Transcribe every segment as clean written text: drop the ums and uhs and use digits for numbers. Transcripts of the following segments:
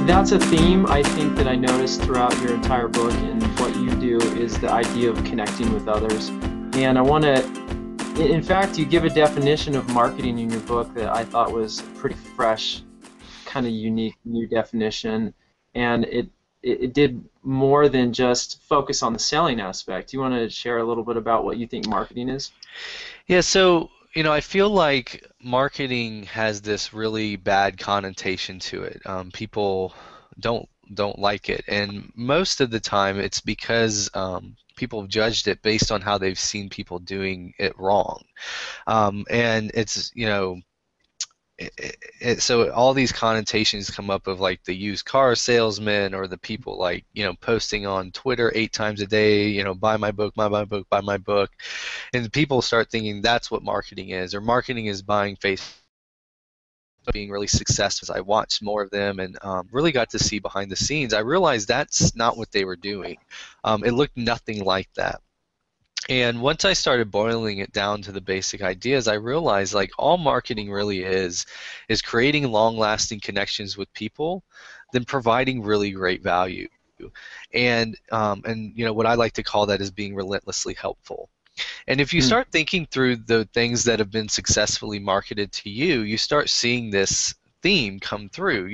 That's a theme I think that I noticed throughout your entire book, and what you do is the idea of connecting with others. And I want to, in fact, you give a definition of marketing in your book that I thought was pretty fresh, kind of unique, new definition, and it did more than just focus on the selling aspect. Do you want to share a little bit about what you think marketing is? Yeah, so I feel like marketing has this really bad connotation to it. People don't like it, and most of the time it's because people have judged it based on how they've seen people doing it wrong. And it's so all these connotations come up of like the used car salesman or the people like posting on Twitter 8 times a day, buy my book, buy my book, buy my book, and people start thinking that's what marketing is, or marketing is buying face being really successful. As I watched more of them and really got to see behind the scenes, I realized that's not what they were doing. It looked nothing like that. And once I started boiling it down to the basic ideas, I realized like all marketing really is creating long-lasting connections with people, then providing really great value. And what I like to call that is being relentlessly helpful. And if you Hmm. start thinking through the things that have been successfully marketed to you, you start seeing this theme come through.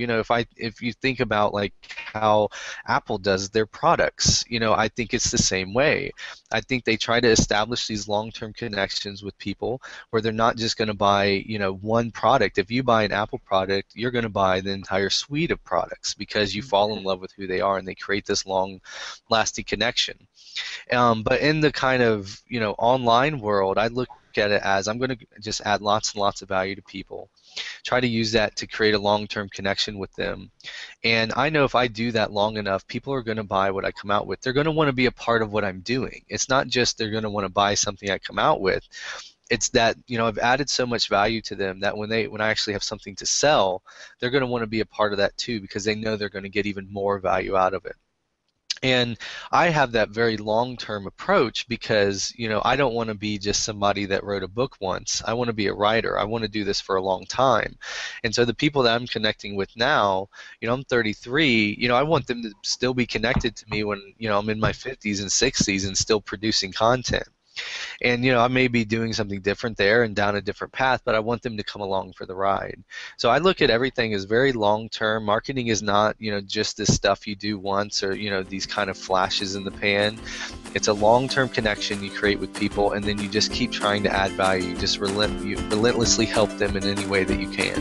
If you think about like how Apple does their products, I think it's the same way. I think they try to establish these long-term connections with people where they're not just going to buy, one product. If you buy an Apple product, you're going to buy the entire suite of products because you fall in love with who they are, and they create this long-lasting connection. But in the kind of online world, I look at it as I'm going to just add lots and lots of value to people, try to use that to create a long-term connection with them. And I know if I do that long enough, people are going to buy what I come out with. They're going to want to be a part of what I'm doing. It's not just they're going to want to buy something I come out with. It's that I've added so much value to them that when I actually have something to sell, they're going to want to be a part of that too, because they know they're going to get even more value out of it. And I have that very long-term approach because, I don't want to be just somebody that wrote a book once. I want to be a writer. I want to do this for a long time. And so the people that I'm connecting with now, I'm 33, I want them to still be connected to me when, I'm in my 50s and 60s and still producing content. And I may be doing something different there and down a different path, but I want them to come along for the ride. So I look at everything as very long term. Marketing is not just this stuff you do once, or these kind of flashes in the pan. It's a long term connection you create with people, and then you just keep trying to add value. You just relentlessly help them in any way that you can.